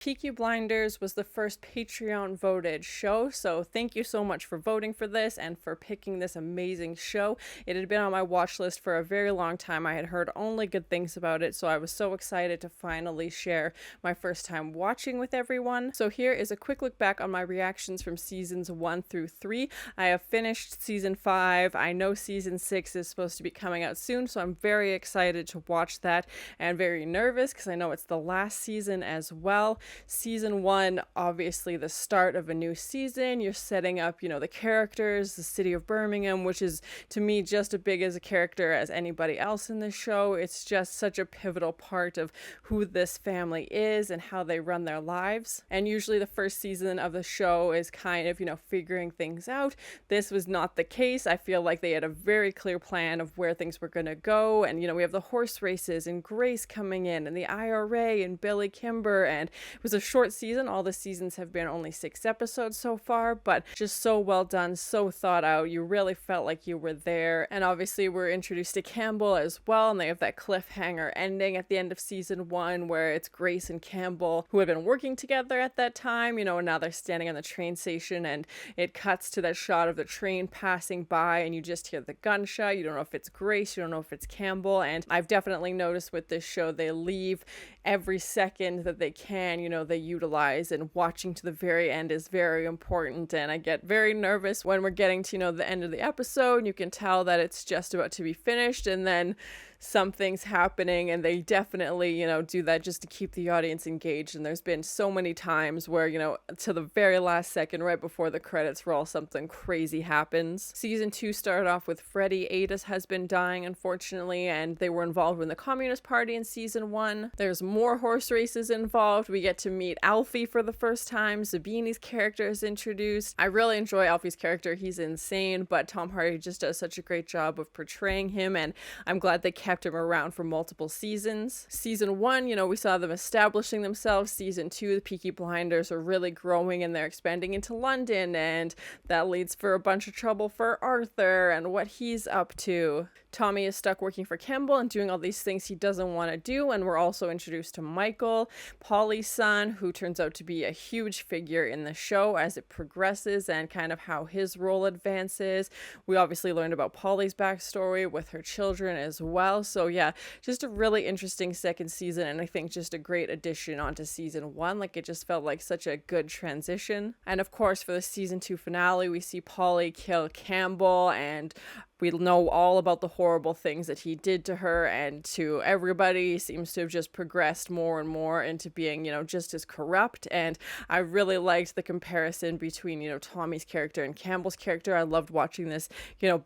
Peaky Blinders was the first Patreon voted show, so thank you so much for voting for this and for picking this amazing show. It had been on my watch list for a very long time. I had heard only good things about it, so I was so excited to finally share my first time watching with everyone. So here is a quick look back on my reactions from seasons 1 through 3. I have finished season 5. I know season 6 is supposed to be coming out soon, so I'm very excited to watch that and very nervous because I know it's the last season as well. Season 1, obviously the start of a new season. You're setting up, the characters, the city of Birmingham, which is to me just as big as a character as anybody else in this show. It's just such a pivotal part of who this family is and how they run their lives. And usually the first season of the show is kind of, figuring things out. This was not the case. I feel like they had a very clear plan of where things were going to go. And, we have the horse races and Grace coming in and the IRA and Billy Kimber, and it was a short season. All the seasons have been only 6 episodes so far, but just so well done, so thought out. You really felt like you were there. And obviously we're introduced to Campbell as well, and they have that cliffhanger ending at the end of season 1 where it's Grace and Campbell who had been working together at that time, and now they're standing on the train station and it cuts to that shot of the train passing by and you just hear the gunshot. You don't know if it's Grace, you don't know if it's Campbell. And I've definitely noticed with this show they leave every second that they can, they utilize, and watching to the very end is very important. And I get very nervous when we're getting to, the end of the episode and you can tell that it's just about to be finished and then something's happening, and they definitely, do that just to keep the audience engaged. And there's been so many times where, to the very last second, right before the credits roll, something crazy happens. Season 2 started off with Freddie, Ada's husband, dying, unfortunately, and they were involved in the Communist Party in season 1. There's more horse races involved. We get to meet Alfie for the first time. Zabini's character is introduced. I really enjoy Alfie's character. He's insane, but Tom Hardy just does such a great job of portraying him, and I'm glad they kept him around for multiple seasons. Season 1, we saw them establishing themselves. Season 2, the Peaky Blinders are really growing and they're expanding into London, and that leads for a bunch of trouble for Arthur and what he's up to. Tommy is stuck working for Campbell and doing all these things he doesn't want to do, and we're also introduced to Michael, Polly's son, who turns out to be a huge figure in the show as it progresses and kind of how his role advances. We obviously learned about Polly's backstory with her children as well. So yeah, just a really interesting second season, and I think just a great addition onto season 1. Like, it just felt like such a good transition. And of course, for the season 2 finale, we see Polly kill Campbell, and we know all about the horrible things that he did to her and to everybody. He seems to have just progressed more and more into being, just as corrupt. And I really liked the comparison between, Tommy's character and Campbell's character. I loved watching this,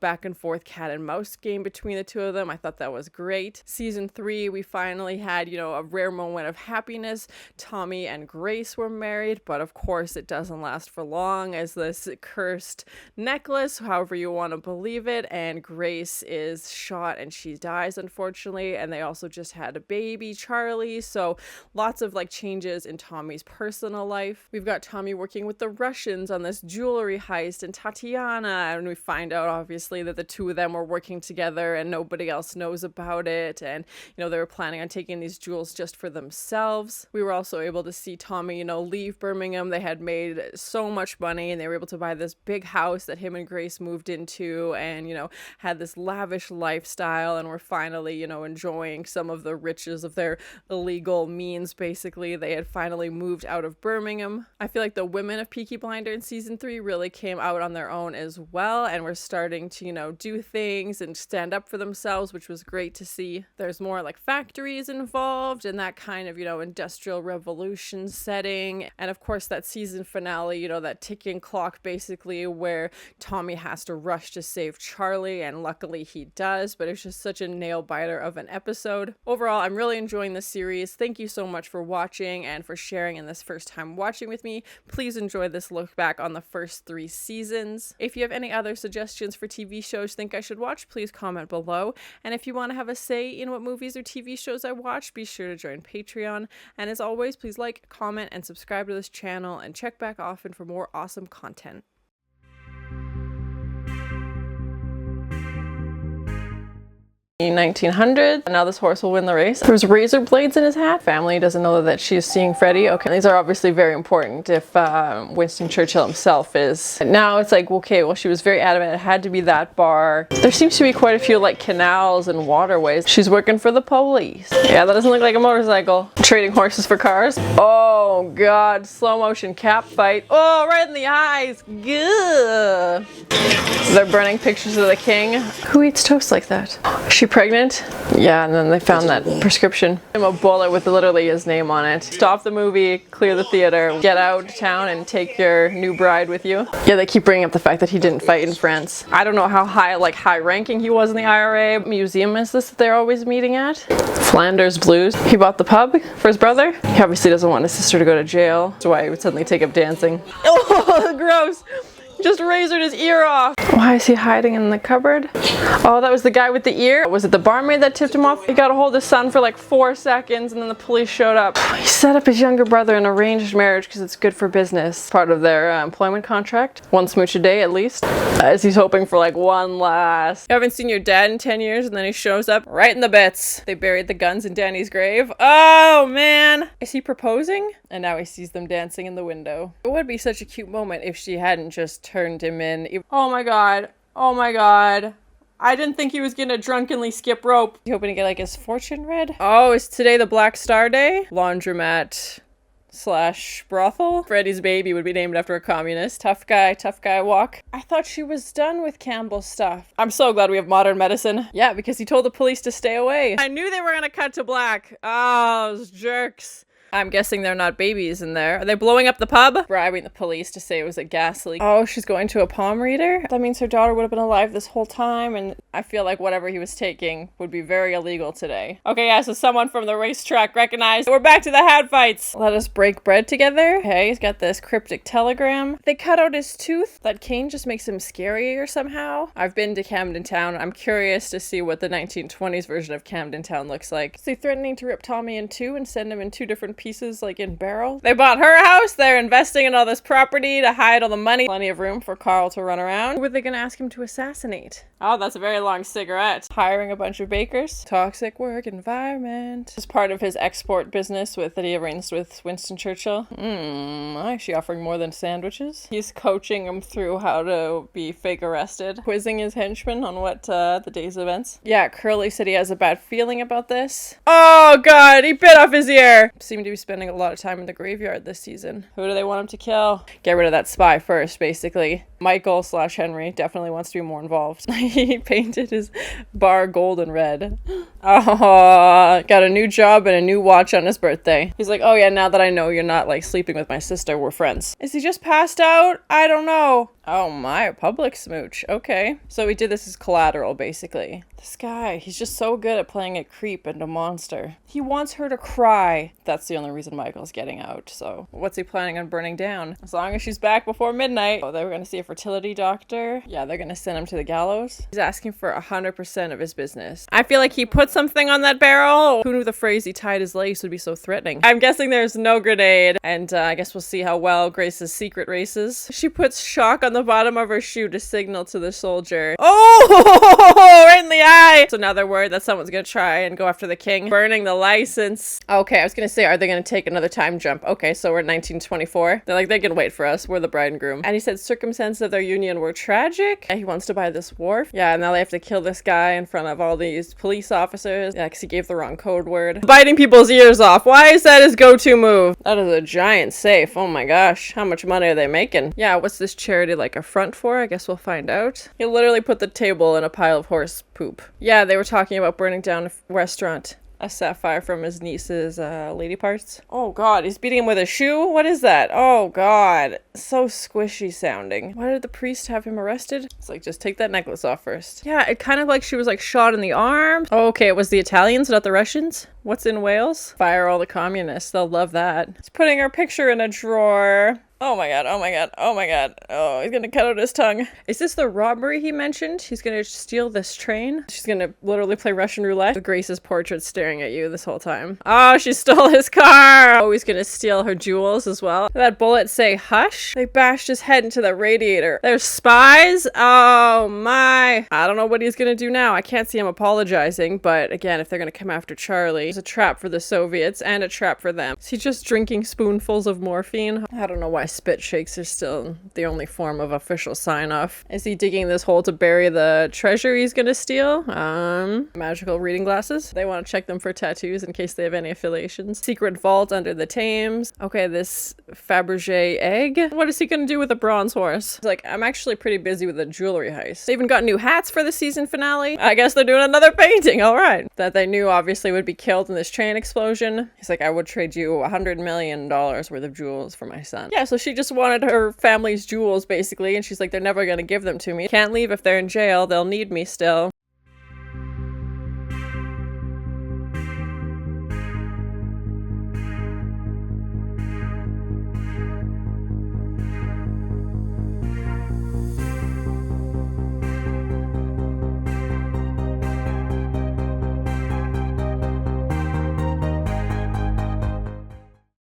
back and forth cat and mouse game between the two of them. I thought that was great. Season 3, we finally had, a rare moment of happiness. Tommy and Grace were married, but of course it doesn't last for long, as this cursed necklace, however you want to believe it, and Grace is shot and she dies, unfortunately. And they also just had a baby, Charlie. So lots of changes in Tommy's personal life. We've got Tommy working with the Russians on this jewelry heist, and Tatiana, and we find out obviously that the two of them were working together and nobody else knows about it. And they were planning on taking these jewels just for themselves. We were also able to see Tommy, leave Birmingham. They had made so much money and they were able to buy this big house that him and Grace moved into, and had this lavish lifestyle, and were finally, enjoying some of the riches of their illegal means. Basically, they had finally moved out of Birmingham. I feel like the women of Peaky Blinders in season 3 really came out on their own as well, and were starting to, do things and stand up for themselves, which was great to see. There's more factories involved and that kind of, industrial revolution setting. And of course that season finale, that ticking clock basically, where Tommy has to rush to save Charlie, and luckily he does, but it's just such a nail biter of an episode. Overall, I'm really enjoying this series. Thank you so much for watching and for sharing in this first time watching with me. Please enjoy this look back on the first 3 seasons. If you have any other suggestions for TV shows you think I should watch, please comment below. And if you want to have a say in what movies or TV shows I watch, be sure to join Patreon. And as always, please like, comment, and subscribe to this channel, and check back often for more awesome content. 1900. Now this horse will win the race. There's razor blades in his hat. Family doesn't know that she's seeing Freddie. Okay, these are obviously very important if Winston Churchill himself is. Now it's like, okay, well, she was very adamant it had to be that bar. There seems to be quite a few like canals and waterways. She's working for the police. Yeah, that doesn't look like a motorcycle. Trading horses for cars. Oh God, slow motion cap fight. Oh, right in the eyes. Gah. They're burning pictures of the king. Who eats toast like that? Is she pregnant? Yeah, and then they found that prescription. A bullet with literally his name on it. Stop the movie, clear the theater, get out of town and take your new bride with you. Yeah, they keep bringing up the fact that he didn't fight in France. I don't know how high ranking he was in the IRA. Museum is this that they're always meeting at? Flanders Blues. He bought the pub for his brother. He obviously doesn't want his sister to go to jail. That's why he would suddenly take up dancing. Oh, gross. Just razored his ear off. Why is he hiding in the cupboard? Oh, that was the guy with the ear. Was it the barmaid that tipped him off? He got a hold of his son for like 4 seconds and then the police showed up. He set up his younger brother in an arranged marriage because it's good for business. Part of their employment contract. 1 smooch a day at least. As he's hoping for like one last. You haven't seen your dad in 10 years and then he shows up right in the bits. They buried the guns in Danny's grave. Oh man. Is he proposing? And now he sees them dancing in the window. It would be such a cute moment if she hadn't just turned him in. Oh my God. Oh my God. I didn't think he was gonna drunkenly skip rope. You hoping to get like his fortune read? Oh, is today the Black Star Day? Laundromat / brothel. Freddie's baby would be named after a communist. Tough guy walk. I thought she was done with Campbell's stuff. I'm so glad we have modern medicine. Yeah, because he told the police to stay away. I knew they were gonna cut to black. Oh, those jerks. I'm guessing they're not babies in there. Are they blowing up the pub? Bribing the police to say it was a gas leak. Oh, she's going to a palm reader? That means her daughter would have been alive this whole time, and I feel like whatever he was taking would be very illegal today. Okay, yeah, so someone from the racetrack recognized. We're back to the hat fights. Let us break bread together. Okay, he's got this cryptic telegram. They cut out his tooth. That cane just makes him scarier somehow. I've been to Camden Town. I'm curious to see what the 1920s version of Camden Town looks like. Is he threatening to rip Tommy in two and send him in 2 different pieces like in barrel? They bought her house. They're investing in all this property to hide all the money. Plenty of room for Carl to run around. Who were they gonna ask him to assassinate? Oh, that's a very long cigarette. Hiring a bunch of bakers. Toxic work environment. This is part of his export business that he arranged with Winston Churchill. Actually offering more than sandwiches. He's coaching him through how to be fake arrested. Quizzing his henchmen on what the day's events. Yeah, Curly said he has a bad feeling about this. Oh God, he bit off his ear. Seemed to be spending a lot of time in the graveyard this season. Who do they want him to kill? Get rid of that spy first, basically. Michael / Henry definitely wants to be more involved. He painted his bar gold and red. Oh, got a new job and a new watch on his birthday. He's like, oh yeah, now that I know you're not like sleeping with my sister, we're friends. Is he just passed out? I don't know. Oh my, a public smooch. Okay. So he did this as collateral, basically. This guy, he's just so good at playing a creep and a monster. He wants her to cry. That's the only reason Michael's getting out, so what's he planning on burning down? As long as she's back before midnight. Oh, they were gonna see a fertility doctor. Yeah, they're gonna send him to the gallows. He's asking for 100% of his business. I feel like he put something on that barrel. Who knew the phrase he tied his lace would be so threatening? I'm guessing there's no grenade, and I guess we'll see how well Grace's secret races. She puts shock on the bottom of her shoe to signal to the soldier. Oh, right in the eye. So now they're worried that someone's gonna try and go after the king, burning the license. Okay, I was gonna say, are they gonna take another time jump? Okay, so we're in 1924. They're like, they can wait for us. We're the bride and groom. And he said circumstances of their union were tragic. And he wants to buy this wharf. Yeah, and now they have to kill this guy in front of all these police officers. Yeah, because he gave the wrong code word. Biting people's ears off. Why is that his go-to move? That is a giant safe. Oh my gosh. How much money are they making? Yeah, what's this charity like a front for? I guess we'll find out. He literally put the table in a pile of horse poop. Yeah, they were talking about burning down a restaurant. A sapphire from his niece's lady parts. Oh God, he's beating him with a shoe? What is that? Oh God, so squishy sounding. Why did the priest have him arrested? It's like, just take that necklace off first. Yeah, it kind of like she was like shot in the arm. Oh, okay, it was the Italians, not the Russians. What's in Wales? Fire all the communists. They'll love that. He's putting her picture in a drawer. Oh my god, oh my god, oh my god. Oh, he's gonna cut out his tongue. Is this the robbery he mentioned? He's gonna steal this train? She's gonna literally play Russian roulette with Grace's portrait staring at you this whole time. Oh, she stole his car! Oh, he's gonna steal her jewels as well. Did that bullet say hush? They bashed his head into the radiator. There's spies? Oh my. I don't know what he's gonna do now. I can't see him apologizing, but again, if they're gonna come after Charlie, it's a trap for the Soviets and a trap for them. Is he just drinking spoonfuls of morphine? I don't know why spit shakes are still the only form of official sign-off. Is he digging this hole to bury the treasure he's gonna steal? Magical reading glasses. They want to check them for tattoos in case they have any affiliations. Secret vault under the Thames. Okay, this Fabergé egg. What is he gonna do with a bronze horse? He's like, I'm actually pretty busy with a jewelry heist. They even got new hats for the season finale. I guess they're doing another painting, alright. That they knew obviously would be killed in this train explosion. He's like, I would trade you $100 million worth of jewels for my son. Yeah, so she just wanted her family's jewels basically, and she's like, they're never gonna give them to me. Can't leave if they're in jail, they'll need me still.